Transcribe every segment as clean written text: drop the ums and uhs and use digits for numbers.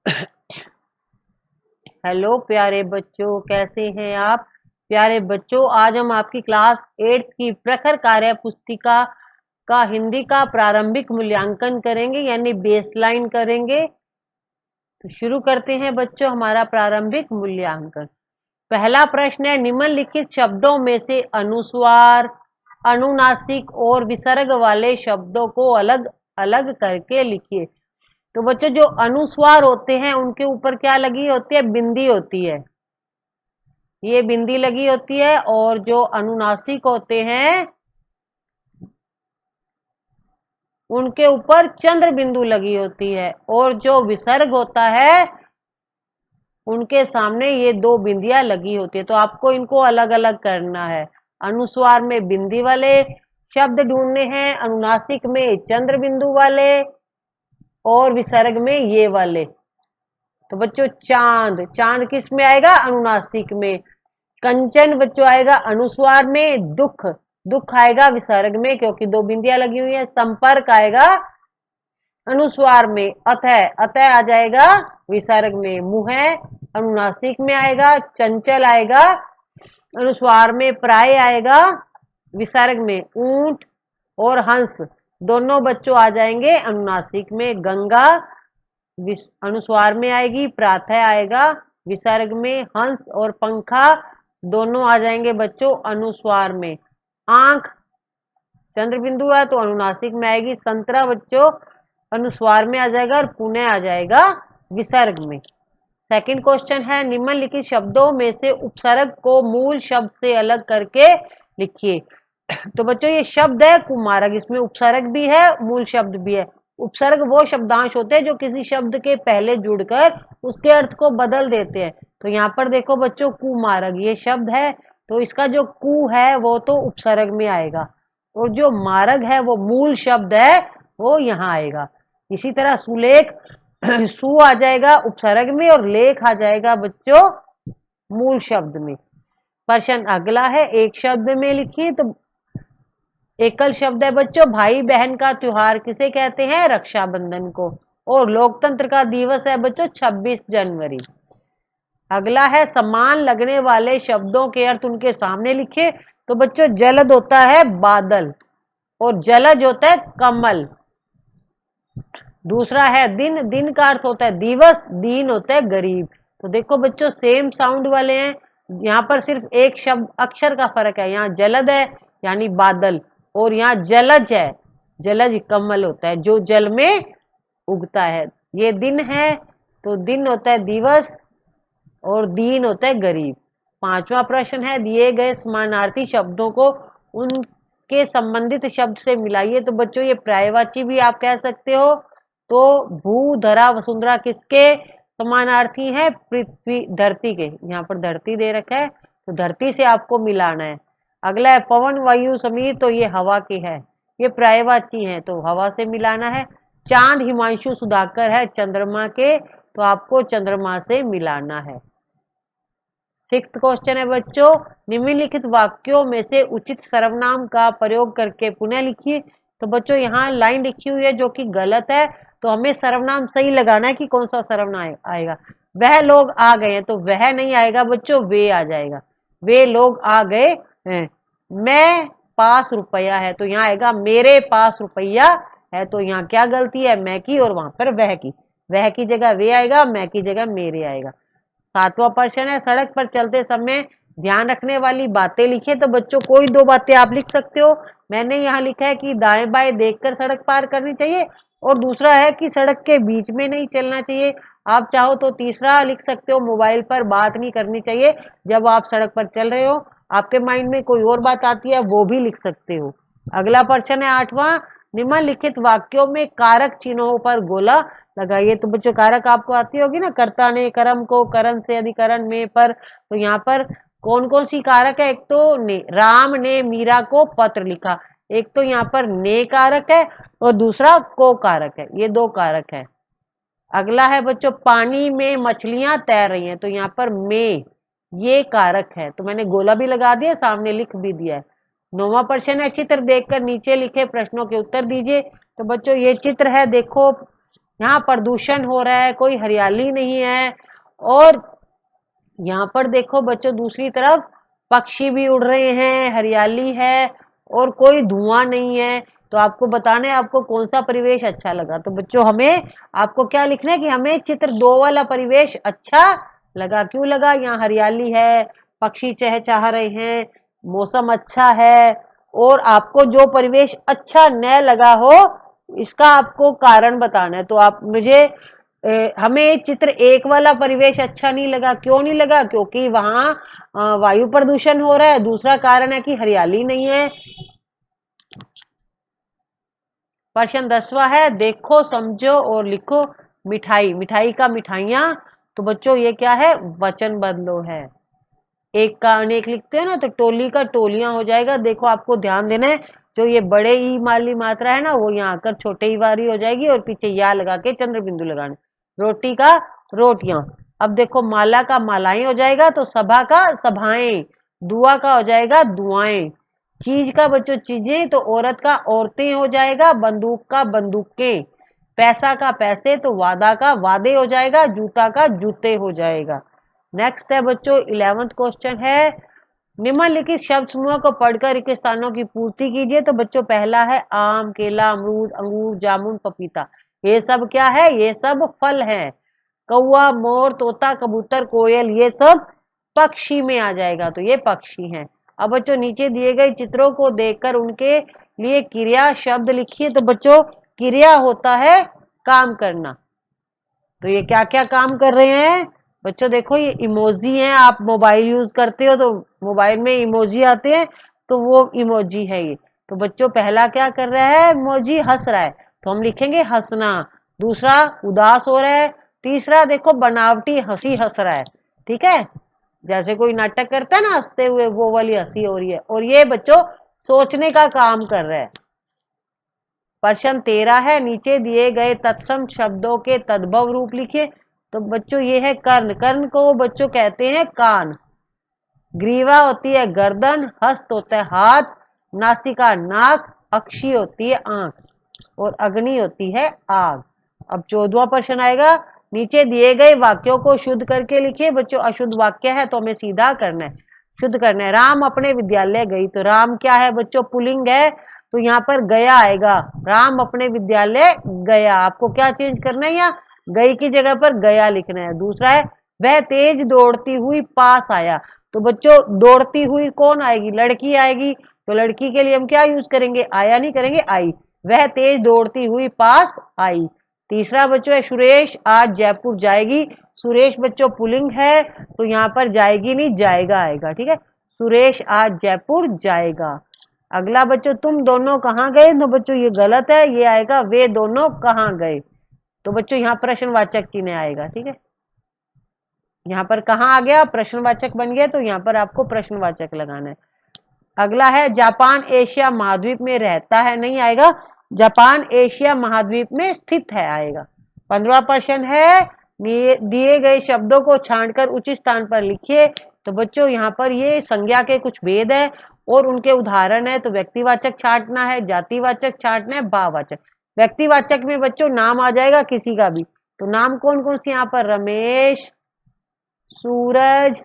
Hello प्यारे बच्चों, कैसे हैं आप? प्यारे बच्चों, आज हम आपकी क्लास 8 की प्रखर कार्य पुस्तिका का हिंदी का प्रारंभिक मूल्यांकन करेंगे, यानी बेसलाइन करेंगे। तो शुरू करते हैं बच्चों हमारा प्रारंभिक मूल्यांकन। पहला प्रश्न है, निम्नलिखित शब्दों में से अनुस्वार, अनुनासिक और विसर्ग वाले शब्दों को अलग अलग करके लिखिए। तो बच्चों, जो अनुस्वार होते हैं उनके ऊपर क्या लगी होती है? बिंदी होती है, ये बिंदी लगी होती है। और जो अनुनासिक होते हैं उनके ऊपर चंद्र बिंदु लगी होती है। और जो विसर्ग होता है उनके सामने ये दो बिंदियां लगी होती है। तो आपको इनको अलग अलग करना है। अनुस्वार में बिंदी वाले शब्द ढूंढने हैं, अनुनासिक में चंद्र बिंदु वाले, और विसर्ग में ये वाले। तो बच्चों, चांद, चांद किस में आएगा? अनुनासिक में। कंचन बच्चों आएगा अनुस्वार में। दुख, दुख आएगा विसर्ग में क्योंकि दो बिंदियां लगी हुई है। संपर्क आएगा अनुस्वार में। अतः, अतः आ जाएगा विसर्ग में। मुह अनुनासिक में आएगा। चंचल आएगा अनुस्वार में। प्राय आएगा विसर्ग में। ऊंट और हंस दोनों बच्चों आ जाएंगे अनुनासिक में। गंगा अनुस्वार में आएगी। प्रातः आएगा विसर्ग में। हंस और पंखा दोनों आ जाएंगे बच्चों अनुस्वार में। आंख चंद्र बिंदु है तो अनुनासिक में आएगी। संतरा बच्चों अनुस्वार में आ जाएगा और पुनः आ जाएगा विसर्ग में। सेकंड क्वेश्चन है, निम्नलिखित शब्दों में से उपसर्ग को मूल शब्द से अलग करके लिखिए। तो बच्चों, ये शब्द है कुमारक, इसमें उपसर्ग भी है मूल शब्द भी है। उपसर्ग वो शब्दांश होते हैं जो किसी शब्द के पहले जुड़कर उसके अर्थ को बदल देते हैं। तो यहाँ पर देखो बच्चों, कुमारक ये शब्द है तो इसका जो कु है वो तो उपसर्ग में आएगा, और जो मारग है वो मूल शब्द है, वो यहाँ आएगा। इसी तरह सुलेख सु आ जाएगा उपसर्ग में और लेख आ जाएगा बच्चों मूल शब्द में। प्रश्न अगला है, एक शब्द में लिखिए। तो एकल शब्द है बच्चों, भाई बहन का त्योहार किसे कहते हैं? रक्षाबंधन को। और लोकतंत्र का दिवस है बच्चों 26 जनवरी। अगला है, समान लगने वाले शब्दों के अर्थ उनके सामने लिखे। तो बच्चों, जलद होता है बादल और जलज होता है कमल। दूसरा है दिन, दिन का अर्थ होता है दिवस, दीन होता है गरीब। तो देखो बच्चों, सेम साउंड वाले हैं, यहाँ पर सिर्फ एक शब्द अक्षर का फर्क है। यहाँ जलद है यानी बादल, और यहाँ जलज है, जलज कमल होता है जो जल में उगता है। ये दिन है तो दिन होता है दिवस और दीन होता है गरीब। पांचवा प्रश्न है, दिए गए समानार्थी शब्दों को उनके संबंधित शब्द से मिलाइए। तो बच्चों, ये पर्यायवाची भी आप कह सकते हो। तो भू, धरा, वसुंधरा किसके समानार्थी है? पृथ्वी, धरती के। यहाँ पर धरती दे रखा है तो धरती से आपको मिलाना है। अगला है पवन, वायु, समीर, तो ये हवा के है, ये पर्यायवाची है तो हवा से मिलाना है। चांद, हिमांशु, सुधाकर है चंद्रमा के, तो आपको चंद्रमा से मिलाना है। सिक्स्थ क्वेश्चन है बच्चों, निम्नलिखित वाक्यों में से उचित सर्वनाम का प्रयोग करके पुनः लिखिए। तो बच्चों, यहाँ लाइन लिखी हुई है जो कि गलत है, तो हमें सर्वनाम सही लगाना है कि कौन सा सर्वनाम आएगा। वह लोग आ गए हैं, तो वह नहीं आएगा बच्चों, वे आ जाएगा। वे लोग आ गए हैं। मैं पास रुपया है, तो यहाँ आएगा मेरे पास रुपया है। तो यहाँ क्या गलती है? मैं की और वहां पर वह की। वह की जगह वे आएगा, मैं की जगह मेरे आएगा। सातवां प्रश्न है, सड़क पर चलते समय ध्यान रखने वाली बातें लिखे। तो बच्चों, कोई दो बातें आप लिख सकते हो। मैंने यहाँ लिखा है कि दाएं बाएं देखकर सड़क पार करनी चाहिए, और दूसरा है कि सड़क के बीच में नहीं चलना चाहिए। आप चाहो तो तीसरा लिख सकते हो, मोबाइल पर बात नहीं करनी चाहिए जब आप सड़क पर चल रहे हो। आपके माइंड में कोई और बात आती है वो भी लिख सकते हो। अगला प्रश्न है आठवां, निम्नलिखित वाक्यों में कारक चिन्हों पर गोला लगाइए। तो बच्चों, कारक आपको आती होगी ना, कर्ता ने कर्म को, करण से अधिकरण में पर। तो यहाँ पर कौन कौन सी कारक है? एक तो ने, राम ने मीरा को पत्र लिखा। एक तो यहाँ पर ने कारक है और दूसरा को कारक है, ये दो कारक है। अगला है बच्चों, पानी में मछलियां तैर रही हैं। तो यहाँ पर में ये कारक है, तो मैंने गोला भी लगा दिया, सामने लिख भी दिया है। नौवां प्रश्न है, चित्र देखकर नीचे लिखे प्रश्नों के उत्तर दीजिए। तो बच्चों, ये चित्र है, देखो यहाँ प्रदूषण हो रहा है, कोई हरियाली नहीं है। और यहाँ पर देखो बच्चों दूसरी तरफ पक्षी भी उड़ रहे हैं, हरियाली है और कोई धुआं नहीं है। तो आपको बताना है आपको कौन सा परिवेश अच्छा लगा। तो बच्चों हमें आपको क्या लिखना है कि हमें चित्र 2 वाला परिवेश अच्छा लगा। क्यों लगा? यहाँ हरियाली है, पक्षी चहचहा रहे हैं, मौसम अच्छा है। और आपको जो परिवेश अच्छा न लगा हो इसका आपको कारण बताना है। तो आप मुझे हमें चित्र 1 वाला परिवेश अच्छा नहीं लगा। क्यों नहीं लगा? क्योंकि वहां वायु प्रदूषण हो रहा है। दूसरा कारण है कि हरियाली नहीं है। प्रश्न 10वां है, देखो समझो और लिखो मिठाई। मिठाई का मिठाइयां। तो बच्चों ये क्या है? वचन बदलो है। एक का अनेक लिखते हैं ना तो टोली का टोलियां हो जाएगा। देखो आपको ध्यान देना है, जो ये बड़े ई वाली मात्रा है ना वो यहाँ आकर छोटे ई वाली हो जाएगी और पीछे या लगा के चंद्र बिंदु लगाने। रोटी का रोटियां। अब देखो माला का मालाएं हो जाएगा, तो सभा का सभाएं। दुआ का हो जाएगा दुआएं। चीज का बच्चों चीजें, तो औरत का औरतें हो जाएगा। बंदूक का बंदूकें। पैसा का पैसे, तो वादा का वादे हो जाएगा। जूता का जूते हो जाएगा। नेक्स्ट है बच्चों 11वां क्वेश्चन है, निम्नलिखित शब्द समूह को पढ़कर रिक्त स्थानों की पूर्ति कीजिए। तो बच्चों पहला है आम, केला, अमरूद, अंगूर, जामुन, पपीता। ये सब क्या है? ये सब फल हैं। कौवा, मोर, तोता, कबूतर, कोयल, ये सब पक्षी में आ जाएगा। तो ये पक्षी हैं। अब बच्चों नीचे दिए गए चित्रों को देखकर उनके लिए क्रिया शब्द लिखिए। तो बच्चों क्रिया होता है काम करना। तो ये क्या क्या काम कर रहे हैं बच्चों? देखो ये इमोजी हैं। आप मोबाइल यूज करते हो तो मोबाइल में इमोजी आते हैं, तो वो इमोजी है ये। तो बच्चों पहला क्या कर रहा है? इमोजी हंस रहा है, तो हम लिखेंगे हंसना। दूसरा उदास हो रहा है। तीसरा देखो बनावटी हंसी हंस रहा है। ठीक है, जैसे कोई नाटक करता है ना हंसते हुए, वो वाली हंसी हो रही है। और ये बच्चों सोचने का काम कर रहा है। प्रश्न 13 है, नीचे दिए गए तत्सम शब्दों के तद्भव रूप लिखिए। तो बच्चों ये है कर्ण। कर्ण को बच्चों कहते हैं कान। ग्रीवा होती है गर्दन। हस्त होता है हाथ। नासिका नाक। अक्षी होती है आंख। और अग्नि होती है आग। अब 14वां प्रश्न आएगा, नीचे दिए गए वाक्यों को शुद्ध करके लिखिए। बच्चों अशुद्ध वाक्य है तो हमें सीधा करना है, शुद्ध करना है। राम अपने विद्यालय गई। तो राम क्या है बच्चों? पुल्लिंग है, तो यहाँ पर गया आएगा। राम अपने विद्यालय गया। आपको क्या चेंज करना है? यहाँ गई की जगह पर गया लिखना है। दूसरा है वह तेज दौड़ती हुई पास आया। तो बच्चों दौड़ती हुई कौन आएगी? लड़की आएगी। तो लड़की के लिए हम क्या यूज करेंगे? आया नहीं करेंगे, आई। वह तेज दौड़ती हुई पास आई। तीसरा बच्चों है सुरेश आज जयपुर जाएगी। सुरेश बच्चों पुल्लिंग है, तो यहाँ पर जाएगी नहीं, जाएगा आएगा। ठीक है, सुरेश आज जयपुर जाएगा। अगला बच्चों तुम दोनों कहाँ गए। तो बच्चों ये गलत है, ये आएगा वे दोनों कहाँ गए। तो बच्चों यहाँ प्रश्नवाचक चिन्ह आएगा। ठीक है, यहाँ पर कहाँ आ गया? प्रश्नवाचक बन गया, तो यहाँ पर आपको प्रश्नवाचक लगाना है। अगला है जापान एशिया महाद्वीप में रहता है, नहीं आएगा। जापान एशिया महाद्वीप में स्थित है आएगा। 15वां प्रश्न है, दिए गए शब्दों को छांटकर उचित स्थान पर लिखिए। तो बच्चों यहाँ पर ये संज्ञा के कुछ भेद है और उनके उदाहरण है। तो व्यक्तिवाचक छांटना है, जातिवाचक छांटना है, भाववाचक। व्यक्तिवाचक में बच्चों नाम आ जाएगा किसी का भी। तो नाम कौन कौन से यहाँ पर? रमेश, सूरज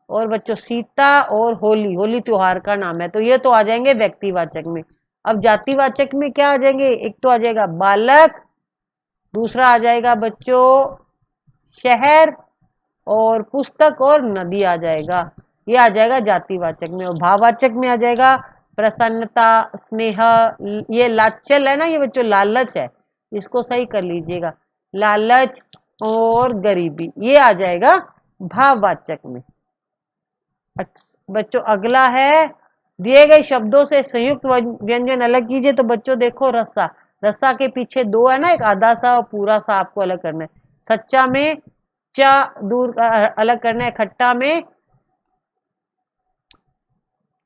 और बच्चों सीता और होली। होली त्योहार का नाम है, तो ये तो आ जाएंगे व्यक्तिवाचक में। अब जातिवाचक में क्या आ जाएंगे? एक तो आ जाएगा बालक, दूसरा आ जाएगा बच्चों शहर, और पुस्तक और नदी आ जाएगा। ये आ जाएगा जातिवाचक में। और भाववाचक में आ जाएगा प्रसन्नता, स्नेह। ये लाचल है ना, ये बच्चों लालच है, इसको सही कर लीजिएगा। लालच और गरीबी, ये आ जाएगा भाववाचक में। बच्चों अगला है, दिए गए शब्दों से संयुक्त व्यंजन अलग कीजिए। तो बच्चों देखो रस्सा। रस्सा के पीछे दो है ना, एक आधा सा और पूरा सा, आपको अलग करना है। सच्चा में चा दूर अलग करना है। खट्टा में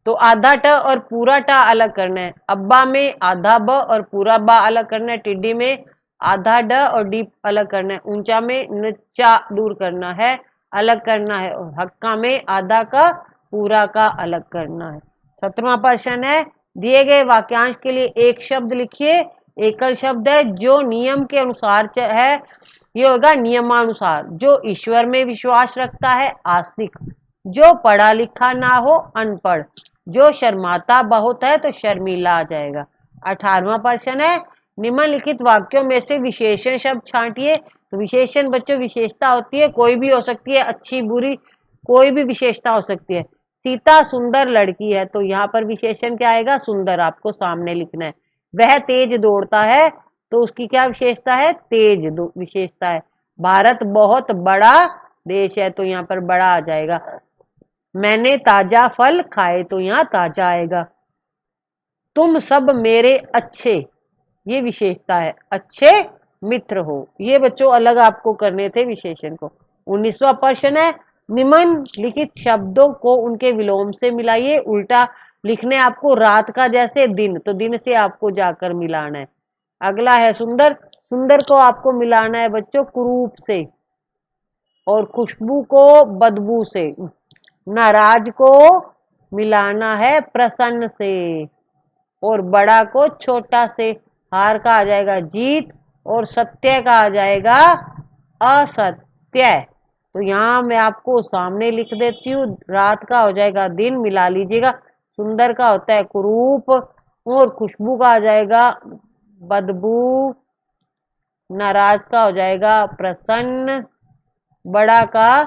तो आधा ट और पूरा टा अलग करना है। अब्बा में आधा ब और पूरा बा अलग करना है। टिड्डी में आधा ड और डी अलग करना है। ऊंचा में चा दूर करना है, अलग करना है। और हक्का में आधा का पूरा का अलग करना है। 17वां प्रश्न है, दिए गए वाक्यांश के लिए एक शब्द लिखिए। एकल शब्द है, जो नियम के अनुसार है ये होगा नियमानुसार। जो ईश्वर में विश्वास रखता है आस्तिक, जो पढ़ा लिखा ना हो अनपढ़, जो शर्माता बहुत है तो शर्मीला आ जाएगा। 18वां प्रश्न है, निम्नलिखित वाक्यों में से विशेषण शब्द छांटिए। तो विशेषण बच्चों विशेषता होती है, कोई भी हो सकती है, अच्छी बुरी कोई भी विशेषता हो सकती है। सीता सुंदर लड़की है, तो यहाँ पर विशेषण क्या आएगा? सुंदर, आपको सामने लिखना है। वह तेज दौड़ता है, तो उसकी क्या विशेषता है? तेज विशेषता है। भारत बहुत बड़ा देश है, तो यहाँ पर बड़ा आ जाएगा। मैंने ताजा फल खाए, तो यहाँ ताजा आएगा। तुम सब मेरे अच्छे, ये विशेषता है, अच्छे मित्र हो। ये बच्चों अलग आपको करने थे विशेषण को। 19वां प्रश्न है, निम्नलिखित शब्दों को उनके विलोम से मिलाइए। उल्टा लिखने आपको रात का जैसे दिन, तो दिन से आपको जाकर मिलाना है। अगला है सुंदर, सुंदर को आपको मिलाना है बच्चों कुरूप से, और खुशबू को बदबू से। नाराज को मिलाना है प्रसन्न से, और बड़ा को छोटा से। हार का आ जाएगा जीत, और सत्य का आ जाएगा असत्य। तो यहाँ मैं आपको सामने लिख देती हूँ। रात का हो जाएगा दिन, मिला लीजिएगा। सुंदर का होता है कुरूप, और खुशबू का आ जाएगा बदबू। नाराज का हो जाएगा प्रसन्न, बड़ा का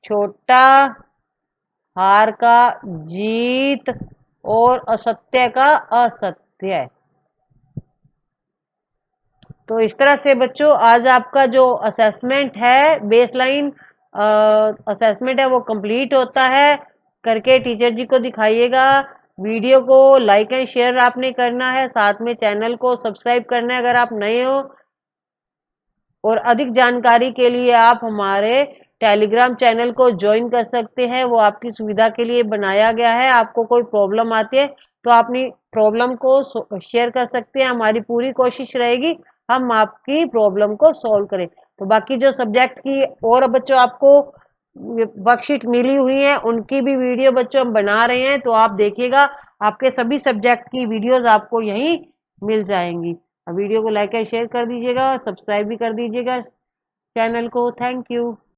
छोटा, हार का जीत, और असत्य का असत्य। तो इस तरह से बच्चों आज आपका जो असेसमेंट है, बेसलाइन असेसमेंट है, वो कंप्लीट होता है। करके टीचर जी को दिखाइएगा। वीडियो को लाइक एंड शेयर आपने करना है, साथ में चैनल को सब्सक्राइब करना है अगर आप नए हो। और अधिक जानकारी के लिए आप हमारे टेलीग्राम चैनल को ज्वाइन कर सकते हैं, वो आपकी सुविधा के लिए बनाया गया है। आपको कोई प्रॉब्लम आती है तो अपनी प्रॉब्लम को शेयर कर सकते हैं। हमारी पूरी कोशिश रहेगी हम आपकी प्रॉब्लम को सॉल्व करें। तो बाकी जो सब्जेक्ट की और बच्चों आपको वर्कशीट मिली हुई है, उनकी भी वीडियो बच्चों हम बना रहे हैं, तो आप देखिएगा। आपके सभी सब्जेक्ट की वीडियोस आपको यहीं मिल जाएंगी। वीडियो को लाइक एंड शेयर कर दीजिएगा, सब्सक्राइब भी कर दीजिएगा चैनल को। Thank you.